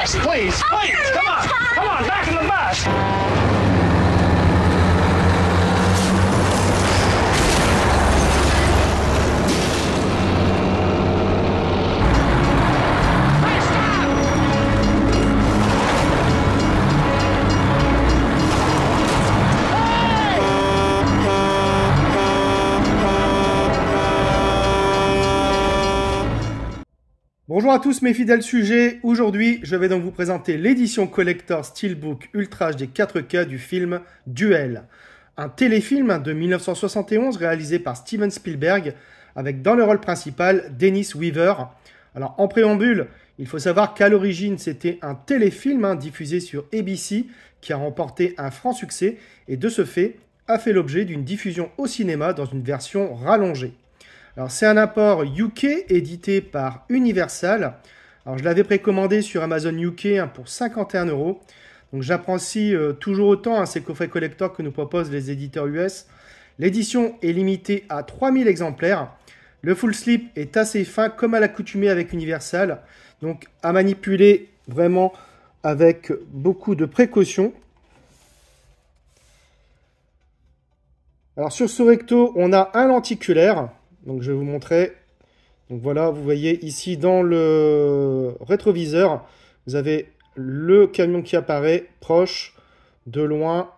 bus, please. Please, come on, back in the bus. Bonjour à tous mes fidèles sujets, aujourd'hui je vais donc vous présenter l'édition collector Steelbook Ultra HD 4K du film Duel. Un téléfilm de 1971 réalisé par Steven Spielberg avec dans le rôle principal Dennis Weaver. Alors en préambule, il faut savoir qu'à l'origine c'était un téléfilm diffusé sur ABC qui a remporté un franc succès et de ce fait a fait l'objet d'une diffusion au cinéma dans une version rallongée. Alors c'est un apport UK édité par Universal. Alors je l'avais précommandé sur Amazon UK pour 51 €. Donc j'apprécie toujours autant ces coffrets collector que nous proposent les éditeurs US. L'édition est limitée à 3000 exemplaires. Le full slip est assez fin comme à l'accoutumée avec Universal. Donc à manipuler vraiment avec beaucoup de précautions. Alors sur ce recto, on a un lenticulaire. Donc je vais vous montrer. Donc voilà, vous voyez ici dans le rétroviseur, vous avez le camion qui apparaît proche, de loin.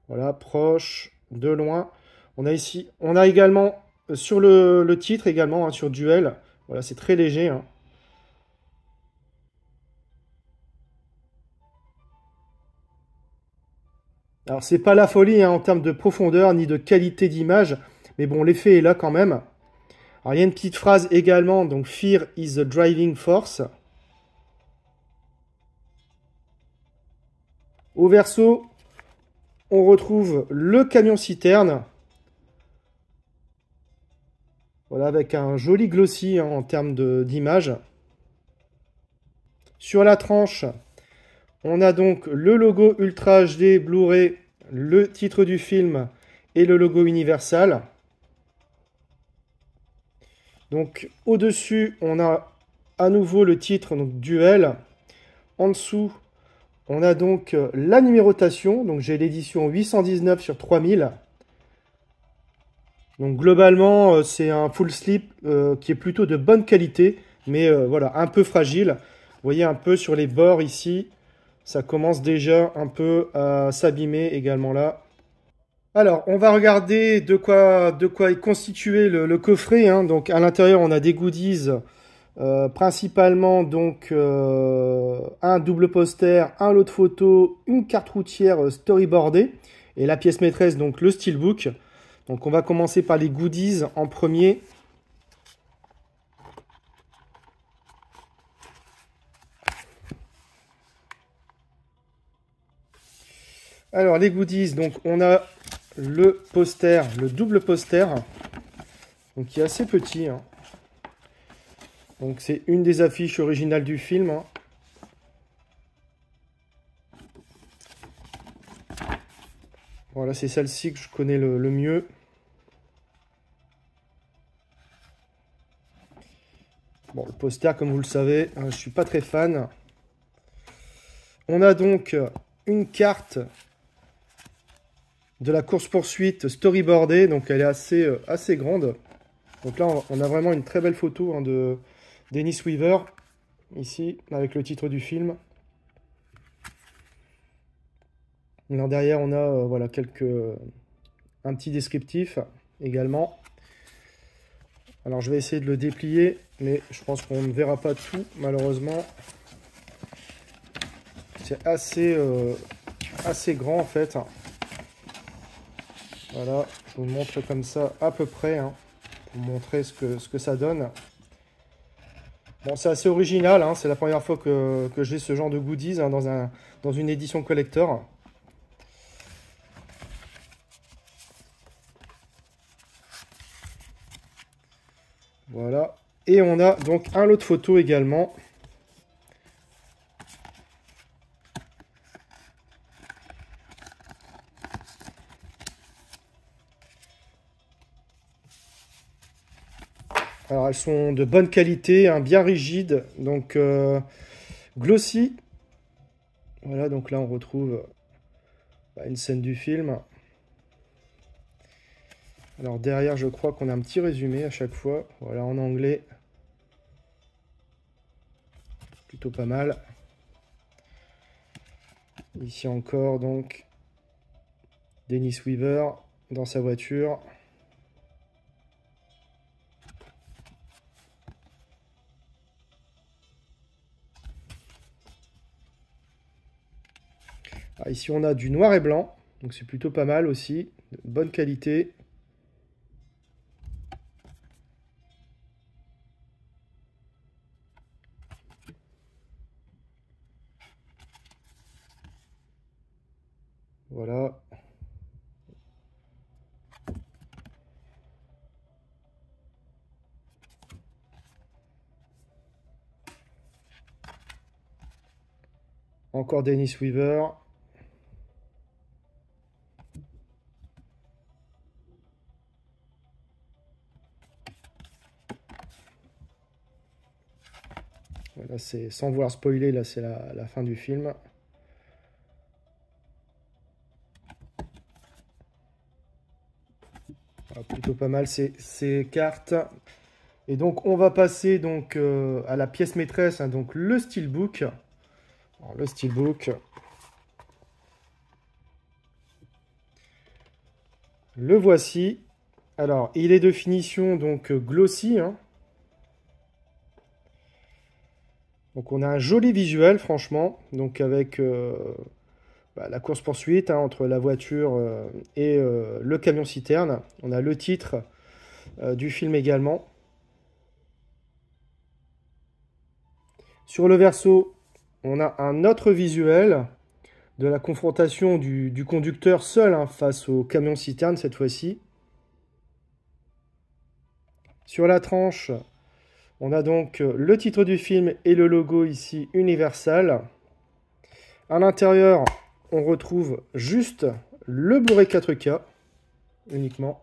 Voilà, proche, de loin. On a également sur le titre également, sur Duel. Voilà, c'est très léger. Alors c'est pas la folie en termes de profondeur ni de qualité d'image. Mais bon, l'effet est là quand même. Alors, il y a une petite phrase également, donc Fear is the driving force. Au verso, on retrouve le camion-citerne. Voilà, avec un joli glossy en termes d'image. Sur la tranche, on a donc le logo Ultra HD Blu-ray, le titre du film et le logo Universal. Donc au-dessus, on a à nouveau le titre, donc Duel. En dessous, on a donc la numérotation. Donc j'ai l'édition 819 sur 3000. Donc globalement, c'est un full slip qui est plutôt de bonne qualité, mais voilà, un peu fragile. Vous voyez un peu sur les bords ici, ça commence déjà un peu à s'abîmer également là. Alors, on va regarder de quoi est constitué le coffret. Donc, à l'intérieur, on a des goodies, principalement donc un double poster, un lot de photos, une carte routière storyboardée et la pièce maîtresse, donc le steelbook. Donc, on va commencer par les goodies en premier. Alors, les goodies, donc on a le poster, le double poster, donc qui est assez petit. Donc c'est une des affiches originales du film. Voilà, c'est celle-ci que je connais le mieux. Bon, le poster, comme vous le savez, je suis pas très fan. On a donc une carte de la course-poursuite storyboardée, donc elle est assez grande. Donc là, on a vraiment une très belle photo de Dennis Weaver, ici, avec le titre du film. Alors derrière, on a voilà, un petit descriptif également. Alors je vais essayer de le déplier, mais je pense qu'on ne verra pas tout, malheureusement. C'est assez grand en fait. Voilà, je vous montre comme ça à peu près, pour vous montrer ce que ça donne. Bon, c'est assez original, c'est la première fois que j'ai ce genre de goodies dans une édition collector. Voilà, et on a donc un lot de photos également. Alors elles sont de bonne qualité, bien rigides, donc Glossy. Voilà, donc là on retrouve une scène du film. Alors derrière, je crois qu'on a un petit résumé à chaque fois. Voilà, en anglais. Plutôt pas mal. Ici encore, donc, Dennis Weaver dans sa voiture. Ah, ici, on a du noir et blanc, donc c'est plutôt pas mal aussi, de bonne qualité. Voilà. Encore Dennis Weaver. Voilà, c'est sans vouloir spoiler, là c'est la fin du film. Voilà, plutôt pas mal ces cartes. Et donc on va passer donc à la pièce maîtresse, hein, donc le steelbook. Alors, le steelbook. Le voici. Alors il est de finition donc glossy, hein. Donc on a un joli visuel franchement, donc avec la course-poursuite hein, entre la voiture et le camion-citerne. On a le titre du film également. Sur le verso, on a un autre visuel de la confrontation du conducteur seul hein, face au camion-citerne cette fois-ci. Sur la tranche, on a donc le titre du film et le logo ici Universal. À l'intérieur, on retrouve juste le Blu-ray 4K uniquement.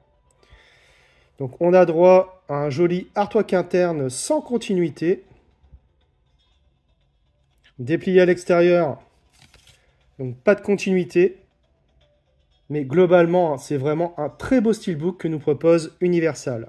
Donc on a droit à un joli artwork interne sans continuité. Déplié à l'extérieur, donc pas de continuité. Mais globalement, c'est vraiment un très beau steelbook que nous propose Universal.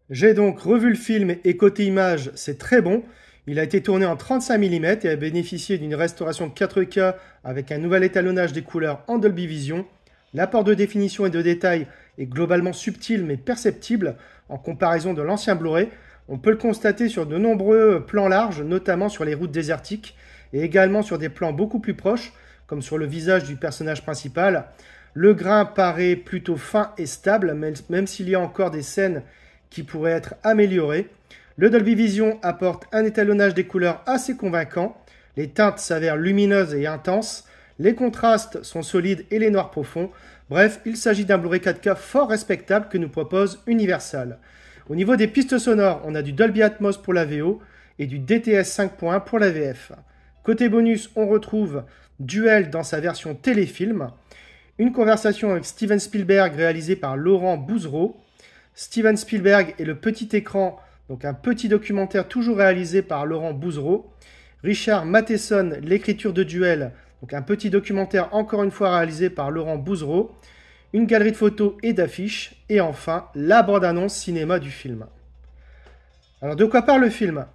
J'ai donc revu le film et côté image, c'est très bon. Il a été tourné en 35 mm et a bénéficié d'une restauration 4K avec un nouvel étalonnage des couleurs en Dolby Vision. L'apport de définition et de détail est globalement subtil mais perceptible en comparaison de l'ancien Blu-ray. On peut le constater sur de nombreux plans larges, notamment sur les routes désertiques et également sur des plans beaucoup plus proches, comme sur le visage du personnage principal. Le grain paraît plutôt fin et stable, même s'il y a encore des scènes qui pourraient être améliorées. Le Dolby Vision apporte un étalonnage des couleurs assez convaincant. Les teintes s'avèrent lumineuses et intenses. Les contrastes sont solides et les noirs profonds. Bref, il s'agit d'un Blu-ray 4K fort respectable que nous propose Universal. Au niveau des pistes sonores, on a du Dolby Atmos pour la VO et du DTS 5.1 pour la VF. Côté bonus, on retrouve Duel dans sa version téléfilm, une conversation avec Steven Spielberg réalisée par Laurent Bouzereau. Steven Spielberg et le petit écran, donc un petit documentaire toujours réalisé par Laurent Bouzereau. Richard Matheson, l'écriture de Duel, donc un petit documentaire encore une fois réalisé par Laurent Bouzereau. Une galerie de photos et d'affiches. Et enfin, la bande-annonce cinéma du film. Alors de quoi parle le film ?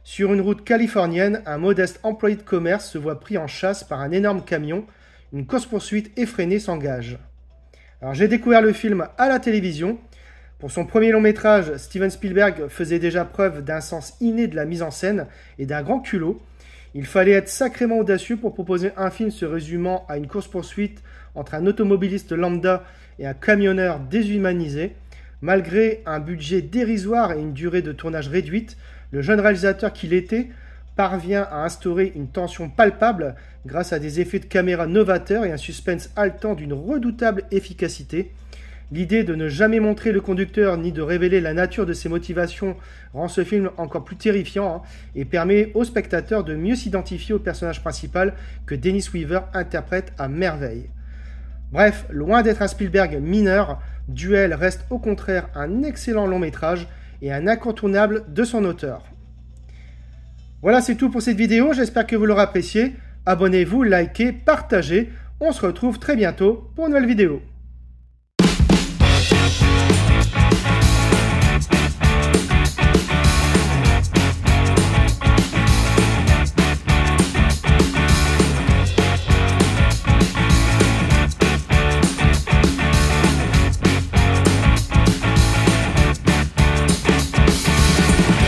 Sur une route californienne, un modeste employé de commerce se voit pris en chasse par un énorme camion. Une course-poursuite effrénée s'engage. Alors j'ai découvert le film à la télévision. Pour son premier long métrage, Steven Spielberg faisait déjà preuve d'un sens inné de la mise en scène et d'un grand culot. Il fallait être sacrément audacieux pour proposer un film se résumant à une course-poursuite entre un automobiliste lambda et un camionneur déshumanisé. Malgré un budget dérisoire et une durée de tournage réduite, le jeune réalisateur qu'il était parvient à instaurer une tension palpable grâce à des effets de caméra novateurs et un suspense haletant d'une redoutable efficacité. L'idée de ne jamais montrer le conducteur ni de révéler la nature de ses motivations rend ce film encore plus terrifiant et permet au spectateur de mieux s'identifier au personnage principal que Dennis Weaver interprète à merveille. Bref, loin d'être un Spielberg mineur, Duel reste au contraire un excellent long métrage et un incontournable de son auteur. Voilà, c'est tout pour cette vidéo, j'espère que vous l'aurez apprécié. Abonnez-vous, likez, partagez. On se retrouve très bientôt pour une nouvelle vidéo.